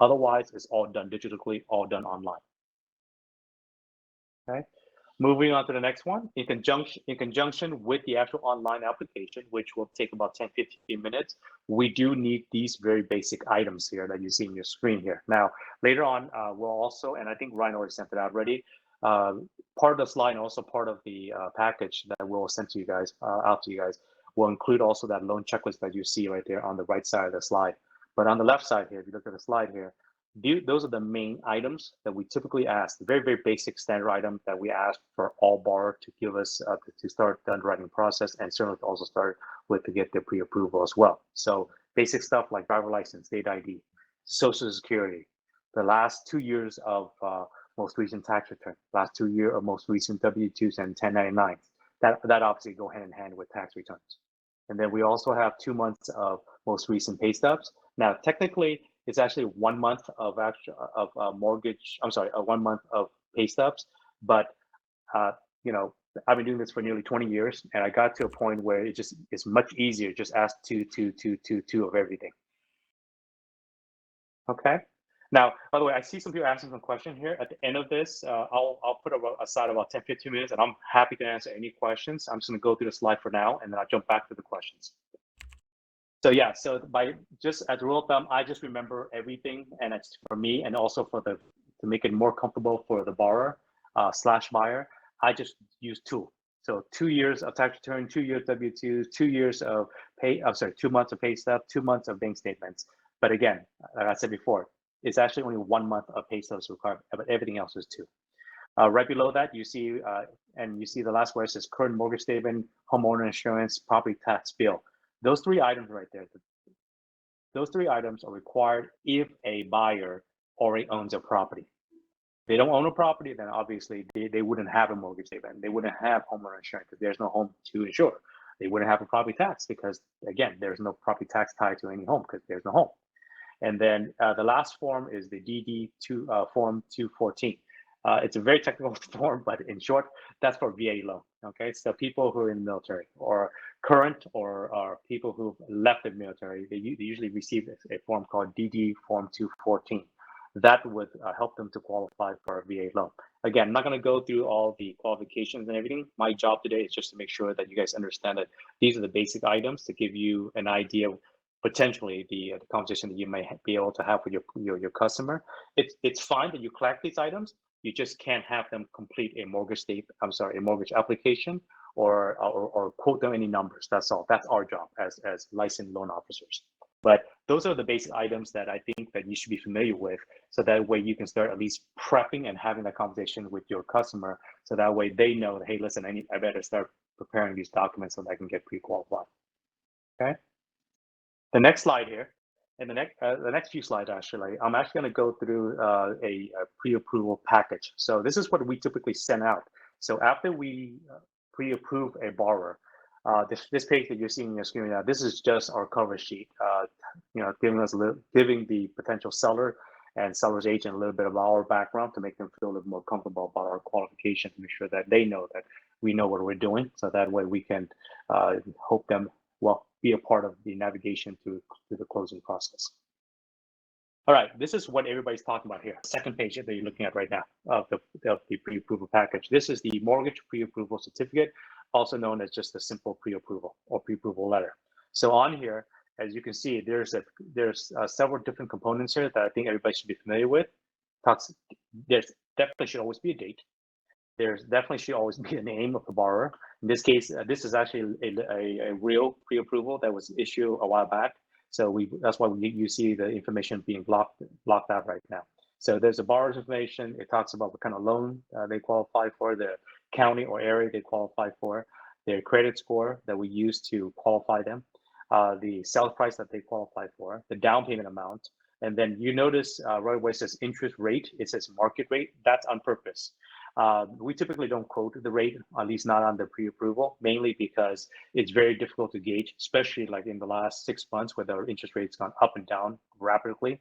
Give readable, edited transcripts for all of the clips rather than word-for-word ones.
Otherwise, it's all done digitally, all done online. Okay. Moving on to the next one, in conjunction with the actual online application, which will take about 10-15 minutes, we do need these very basic items here that you see in your screen here. Now, later on, we'll also, and I think Ryan already sent it out already, part of the slide and also part of the package that we'll send to you guys, out to you guys, will include also that loan checklist that you see right there on the right side of the slide. But on the left side here, if you look at the slide here, those are the main items that we typically ask, the very, very basic standard item that we ask for all borrower to give us to start the underwriting process, and certainly to also start with to get the pre-approval as well. So basic stuff like driver license, state ID, social security, the last 2 years of most recent tax return, last 2 years of most recent W-2s and 1099s. That obviously go hand in hand with tax returns. And then we also have 2 months of most recent pay stubs. Now, technically, it's actually 1 month of mortgage. I'm sorry, 1 month of pay stubs. But you know, I've been doing this for nearly 20 years, and I got to a point where it's much easier. Just ask two of everything. Okay. Now, by the way, I see some people asking some questions here. At the end of this, I'll put aside about 10-15 minutes, and I'm happy to answer any questions. I'm just going to go through the slide for now, and then I'll jump back to the questions. So yeah, so by just as a rule of thumb, I just remember everything, and it's for me, and also for to make it more comfortable for the borrower / buyer. I just use two. So 2 years of tax return, 2 years W-2s, 2 years of pay. I'm sorry, 2 months of pay stub, 2 months of bank statements. But again, like I said before, it's actually only 1 month of pay stubs required, but everything else is 2. Right below that, you see, and you see the last where it says current mortgage statement, homeowner insurance, property tax bill. Those 3 items right there, those 3 items are required if a buyer already owns a property. If they don't own a property, then obviously they wouldn't have a mortgage statement. They wouldn't have homeowner insurance because there's no home to insure. They wouldn't have a property tax because, again, there's no property tax tied to any home because there's no home. And then the last form is the DD2 Form 214. It's a very technical form, but in short, that's for VA loan. Okay, so people who are in the military or current or people who've left the military, they usually receive a form called DD Form 214. That would help them to qualify for a VA loan. Again, I'm not going to go through all the qualifications and everything. My job today is just to make sure that you guys understand that these are the basic items to give you an idea of potentially the conversation that you may be able to have with your customer. It's fine that you collect these items. You just can't have them complete a mortgage a mortgage application or quote them any numbers. That's all. That's our job as licensed loan officers. But those are the basic items that I think that you should be familiar with, so that way you can start at least prepping and having that conversation with your customer, so that way they know that, hey, listen, I better start preparing these documents so that I can get pre-qualified. Okay. The next slide here, and the next few slides actually, I'm actually going to go through a pre-approval package. So this is what we typically send out. So after we pre-approve a borrower, this page that you're seeing on your screen now, this is just our cover sheet, giving the potential seller and seller's agent a little bit of our background to make them feel a little more comfortable about our qualification, to make sure that they know that we know what we're doing, so that way we can help them be a part of the navigation through the closing process. All right, this is what everybody's talking about here. Second page that you're looking at right now of the pre-approval package. This is the mortgage pre-approval certificate, also known as just a simple pre-approval or pre-approval letter. So on here, as you can see, there's several different components here that I think everybody should be familiar with. There's definitely should always be a date. There's definitely should always be a name of the borrower. In this case, this is actually a real pre-approval that was issued a while back. So that's why you see the information being blocked out right now. So there's a borrower's information. It talks about what kind of loan they qualify for, the county or area they qualify for, their credit score that we use to qualify them, the sales price that they qualify for, the down payment amount. And then you notice right where it says interest rate, it says market rate. That's on purpose. We typically don't quote the rate, at least not on the pre-approval, mainly because it's very difficult to gauge, especially like in the last 6 months where the interest rate's gone up and down rapidly.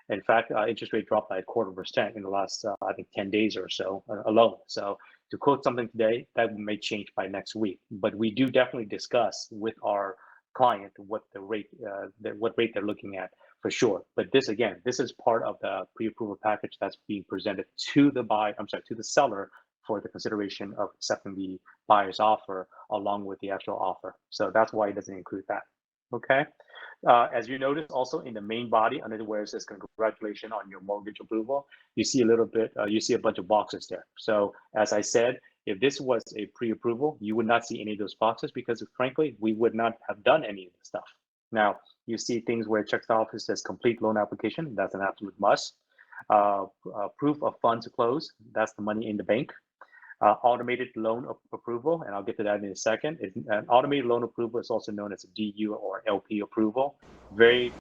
In fact, interest rate dropped by 0.25% in the last, I think, 10 days or so alone. So to quote something today, that may change by next week. But we do definitely discuss with our client what the rate, what rate they're looking at for sure. But this, again, this is part of the pre-approval package that's being presented to the to the seller for the consideration of accepting the buyer's offer along with the actual offer. So that's why it doesn't include that. Okay. As you notice, also in the main body, under where it says "Congratulations on your mortgage approval," you see a little bit, you see a bunch of boxes there. So as I said, if this was a pre-approval, you would not see any of those boxes because, frankly, we would not have done any of the stuff. Now, you see things where it checks off, it says complete loan application. That's an absolute must. Proof of funds to close. That's the money in the bank. Automated loan approval, and I'll get to that in a second. An automated loan approval is also known as a DU or LP approval. Very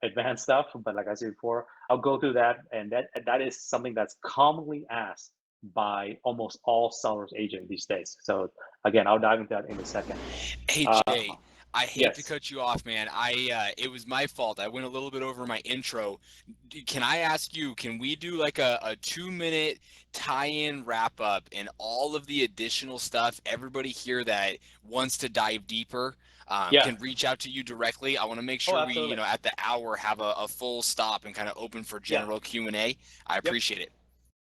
advanced stuff, but like I said before, I'll go through that, and that is something that's commonly asked by almost all sellers agent these days. So again, I'll dive into that in a second. Hey Jay, I hate to Yes. cut you off, man. It was my fault. I went a little bit over my intro. Can I ask you, can we do like a 2-minute tie-in wrap up and all of the additional stuff? Everybody here that wants to dive deeper Yeah. can reach out to you directly. I want to make Oh, sure we, absolutely. at the hour have a full stop and kind of open for Yeah. general Q&A. I Yep. appreciate it.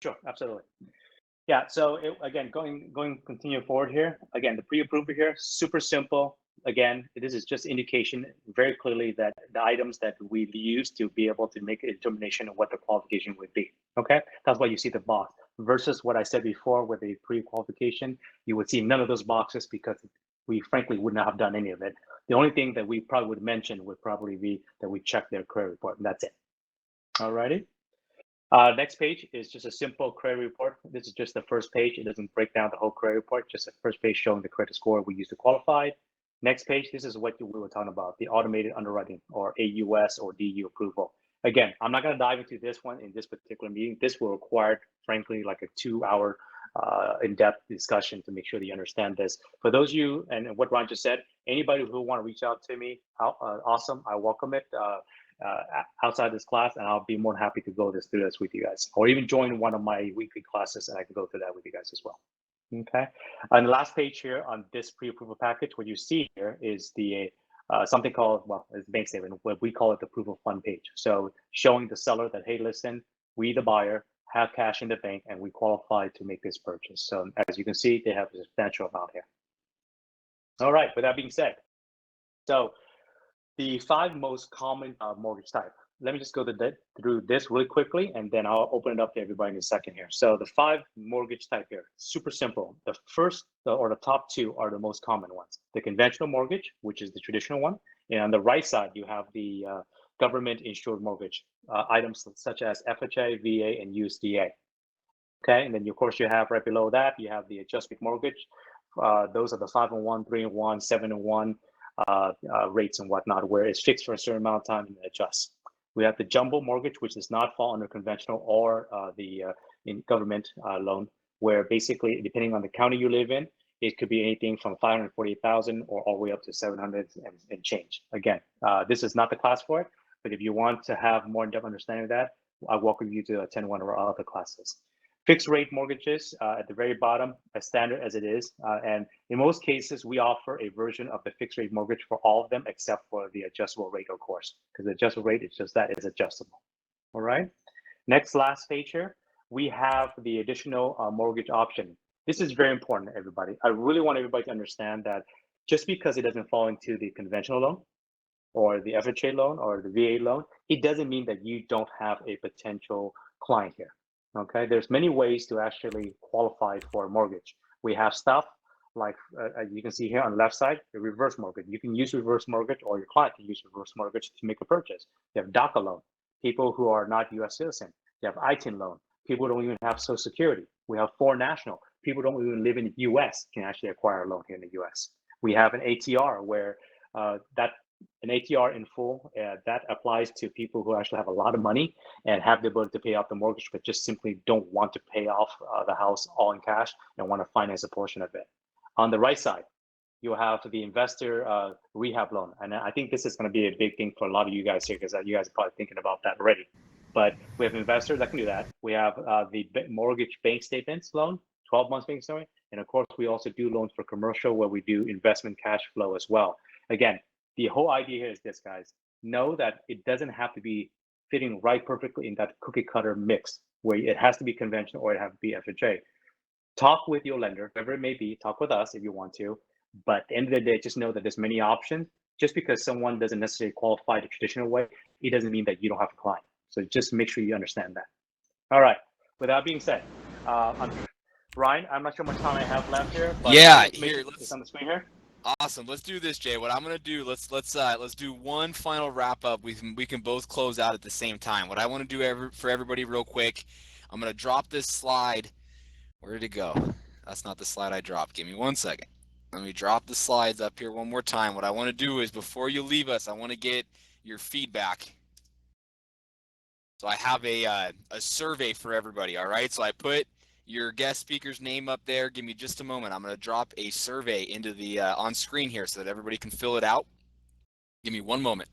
Sure. Absolutely. Yeah, so again, continue forward here. Again, the pre-approval here, super simple. Again, this is just indication very clearly that the items that we use to be able to make a determination of what the qualification would be. Okay, that's why you see the box versus what I said before with a pre-qualification. You would see none of those boxes because we frankly would not have done any of it. The only thing that we probably would mention would probably be that we check their credit report, and that's it. Alrighty. Next page is just a simple credit report. This is just the first page. It doesn't break down the whole credit report, just the first page showing the credit score we use to qualify. Next page, this is what we were talking about, the automated underwriting or AUS or DU approval. Again, I'm not going to dive into this one in this particular meeting. This will require, frankly, like a 2-hour in-depth discussion to make sure that you understand this. For those of you, and what Ron just said, anybody who want to reach out to me, awesome, I welcome it. Outside this class, and I'll be more than happy to go through this with you guys, or even join one of my weekly classes, and I can go through that with you guys as well. Okay. On the last page here on this pre-approval package, what you see here is the something called, well, it's bank statement. What we call it the proof of fund page. So showing the seller that, hey, listen, we the buyer have cash in the bank, and we qualify to make this purchase. So as you can see, they have a substantial amount here. All right. With that being said, so the 5 most common mortgage type. Let me just go through this really quickly, and then I'll open it up to everybody in a second here. So the 5 mortgage type here, super simple. The first or the top 2 are the most common ones. The conventional mortgage, which is the traditional one. And on the right side, you have the government insured mortgage, items such as FHA, VA, and USDA. Okay, and then of course you have right below that, you have the adjustment mortgage. Those are the 5-in-1, 3-in-1, 7-in-1, rates and whatnot, where it's fixed for a certain amount of time and adjusts. We have the jumbo mortgage, which does not fall under conventional or the in government loan, where basically, depending on the county you live in, it could be anything from 548,000 or all the way up to 700 and change. Again, this is not the class for it, but if you want to have more in-depth understanding of that, I welcome you to attend one of our other classes. Fixed rate mortgages at the very bottom, as standard as it is. And in most cases, we offer a version of the fixed rate mortgage for all of them, except for the adjustable rate, of course, because the adjustable rate is just that, it's adjustable. All right. Next, last page here, we have the additional mortgage option. This is very important, everybody. I really want everybody to understand that just because it doesn't fall into the conventional loan or the FHA loan or the VA loan, it doesn't mean that you don't have a potential client here. Okay, there's many ways to actually qualify for a mortgage. We have stuff like you can see here on the left side, the reverse mortgage. You can use reverse mortgage, or your client can use reverse mortgage to make a purchase. You have DACA loan, people who are not U.S. citizen. You have ITIN loan, people who don't even have Social Security. We have foreign national, people who don't even live in the U.S. can actually acquire a loan here in the U.S. We have an ATR where an ATR in full, that applies to people who actually have a lot of money and have the ability to pay off the mortgage, but just simply don't want to pay off the house all in cash and want to finance a portion of it. On the right side, you have the investor rehab loan. And I think this is going to be a big thing for a lot of you guys here, because you guys are probably thinking about that already. But we have investors that can do that. We have the mortgage bank statements loan, 12 months bank statement. And of course, we also do loans for commercial where we do investment cash flow as well. Again, the whole idea here is this, guys. know that it doesn't have to be fitting right perfectly in that cookie cutter mix where it has to be conventional or it has to be FHA. Talk with your lender, whoever it may be, talk with us if you want to. But at the end of the day, just know that there's many options. Just because someone doesn't necessarily qualify the traditional way, it doesn't mean that you don't have a client. So just make sure you understand that. All right. With that being said, Ryan, I'm not sure how much time I have left here, but Yeah, the information here, is on the screen here. awesome. Let's do this, Jay. What I'm gonna do, let's do one final wrap up. We can both close out at the same time. What I want to do for everybody real quick, I'm gonna drop this slide. Where did it go? That's not the slide I dropped. Give me 1 second. Let me drop the slides up here one more time. What I want to do is before you leave us, I want to get your feedback. So I have a survey for everybody. All right. So I put your guest speaker's name up there. Give me just a moment. I'm going to drop a survey into the on screen here so that everybody can fill it out. Give me 1 moment.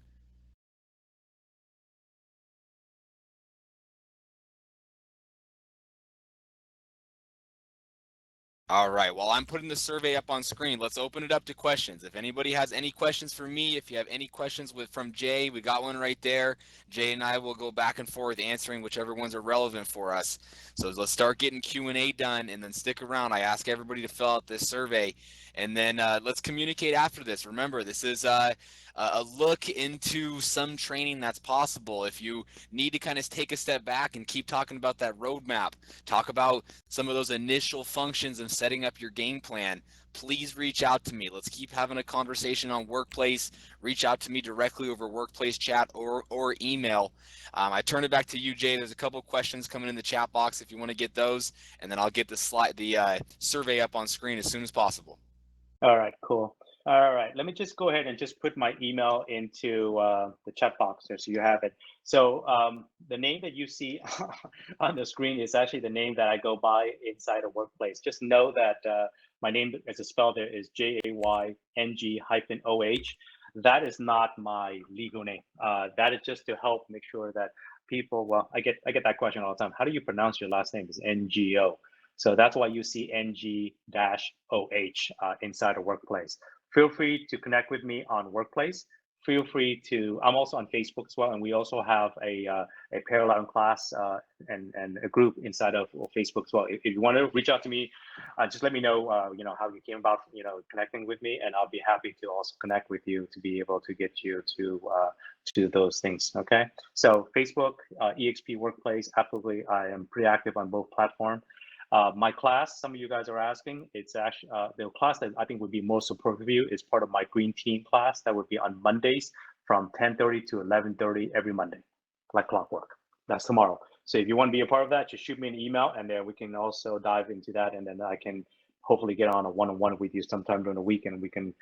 All right, while I'm putting the survey up on screen, let's open it up to questions. If anybody has any questions for me, if you have any questions from Jay, we got one right there. Jay and I will go back and forth answering whichever ones are relevant for us. So let's start getting Q&A done and then stick around. I ask everybody to fill out this survey and then let's communicate after this. Remember, this is a look into some training that's possible. If you need to kind of take a step back and keep talking about that roadmap, talk about some of those initial functions and setting up your game plan, please reach out to me. Let's keep having a conversation on Workplace. Reach out to me directly over Workplace chat or email. I turn it back to you, Jay. There's a couple of questions coming in the chat box if you want to get those, and then I'll get the survey up on screen as soon as possible. All right, cool. All right, let me just go ahead and just put my email into the chat box there so you have it. So the name that you see on the screen is actually the name that I go by inside a Workplace. Just know that my name as a spell there is JAYNG-OH. That is not my legal name. That is just to help make sure that people, well, I get that question all the time. How do you pronounce your last name? It's NGO. So that's why you see NG-OH inside a Workplace. Feel free to connect with me on Workplace. Feel free to, I'm also on Facebook as well, and we also have a parallel class and a group inside of Facebook as well. If you want to reach out to me, just let me know, how you came about, connecting with me, and I'll be happy to also connect with you to be able to get you to those things. Okay. So Facebook, eXp Workplace, absolutely. I am pretty active on both platforms. My class, some of you guys are asking, it's actually the class that I think would be most appropriate for you is part of my green team class. That would be on Mondays from 10:30 to 11:30 every Monday, like clockwork. That's tomorrow. So if you want to be a part of that, just shoot me an email and then we can also dive into that. And then I can hopefully get on a one-on-one with you sometime during the week and we can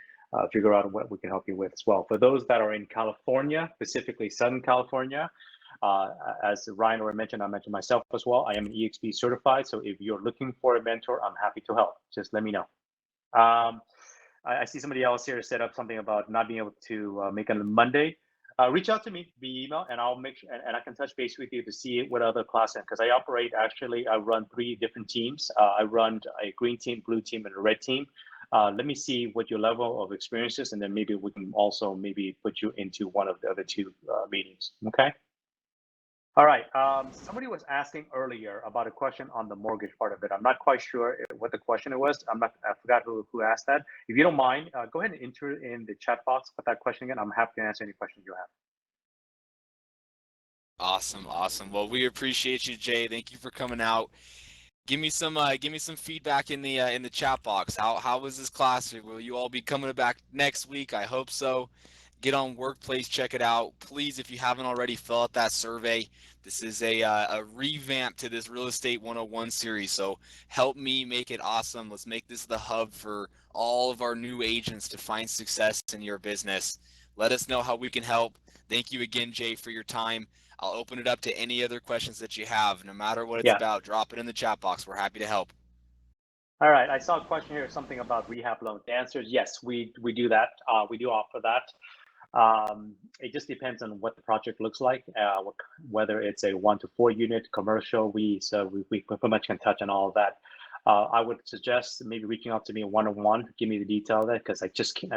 figure out what we can help you with as well. For those that are in California, specifically Southern California, as Ryan already mentioned, I mentioned myself as well. I am an eXp certified. So if you're looking for a mentor, I'm happy to help. Just let me know. I see somebody else here set up something about not being able to make it on Monday. Reach out to me via email and I'll make sure, and I can touch base with you to see what other classes, because I run 3 different teams. I run a green team, blue team, and a red team. Let me see what your level of experience is, and then maybe we can also maybe put you into one of the other 2 meetings. Okay. All right. Somebody was asking earlier about a question on the mortgage part of it. I'm not quite sure what the question was. I forgot who asked that. If you don't mind, go ahead and enter it in the chat box. Put that question again. I'm happy to answer any questions you have. Awesome. Well, we appreciate you, Jay. Thank you for coming out. Give me some feedback in the chat box. How was this class? Will you all be coming back next week? I hope so. Get on Workplace, check it out. Please, if you haven't already, fill out that survey. This is a revamp to this Real Estate 101 series, so help me make it awesome. Let's make this the hub for all of our new agents to find success in your business. Let us know how we can help. Thank you again, Jay, for your time. I'll open it up to any other questions that you have. No matter what it's about, drop it in the chat box. We're happy to help. All right. I saw a question here, something about rehab loans. The answer is yes, we do that. We do offer that. It just depends on what the project looks like, whether it's a 1 to 4 unit commercial. We pretty much can touch on all of that. I would suggest maybe reaching out to me one-on-one, give me the detail of that, because I just can't,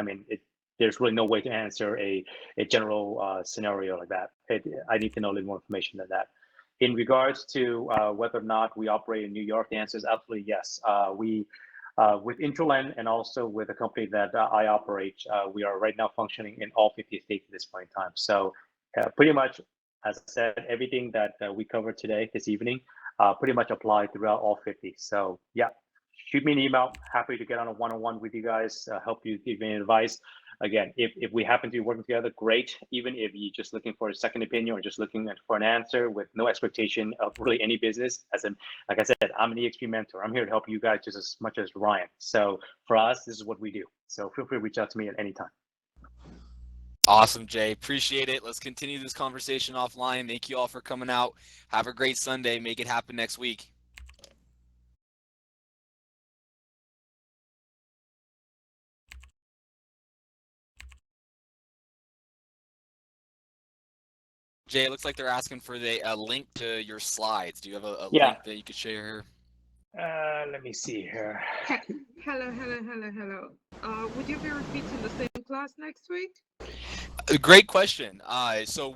there's really no way to answer a general scenario like that. I need to know a little more information than that. In regards to whether or not we operate in New York, the answer is absolutely yes. We with Intraland and also with a company that I operate, we are right now functioning in all 50 states at this point in time. So pretty much, as I said, everything that we covered today, this evening, pretty much apply throughout all 50. So yeah, shoot me an email. Happy to get on a one-on-one with you guys, help you give me advice. Again, if we happen to be working together, great. Even if you're just looking for a second opinion or just looking for an answer with no expectation of really any business, like I said, I'm an eXp mentor. I'm here to help you guys just as much as Ryan. So for us, this is what we do. So feel free to reach out to me at any time. Awesome, Jay. Appreciate it. Let's continue this conversation offline. Thank you all for coming out. Have a great Sunday. Make it happen next week. Jay, it looks like they're asking for a link to your slides. Do you have a link that you could share here? Let me see here. Hello. Would you be repeating the same class next week? Great question. So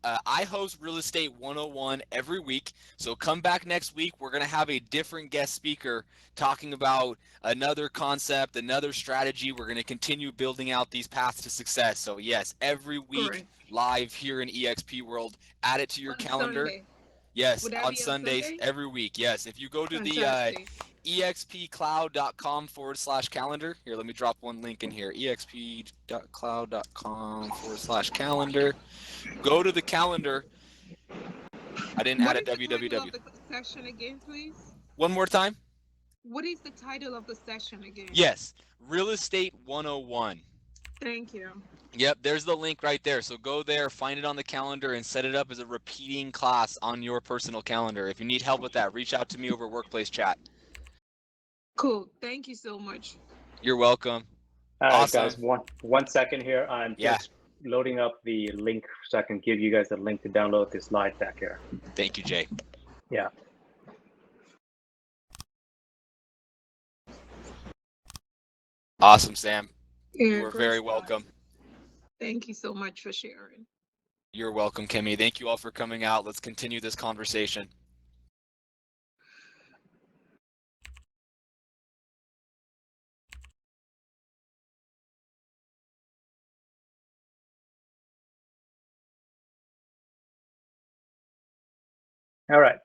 I host Real Estate 101 every week. So come back next week. We're going to have a different guest speaker talking about another concept, another strategy. We're going to continue building out these paths to success. So yes, every week Correct. live here in eXp World. Add it to your calendar. Sunday. Yes, Would that on be on Sundays Sunday? every week. Yes, if you go to Fantastic. the expcloud.com/calendar. Here, let me drop one link in here. expcloud.com/calendar. Go to the calendar. I didn't add a www. What is the title of the session again, please? One more time. What is the title of the session again? Yes, Real Estate 101. Thank you. Yep, there's the link right there. So go there, find it on the calendar, and set it up as a repeating class on your personal calendar. If you need help with that, reach out to me over workplace chat. Cool. Thank you so much. You're welcome. All right, Awesome. guys, one second here. I'm just loading up the link so I can give you guys the link to download this slide deck here. Thank you, Jay. Yeah. Awesome, Sam. Yeah, You are very stuff. welcome. Thank you so much for sharing. You're welcome, Kimmy. Thank you all for coming out. Let's continue this conversation. All right.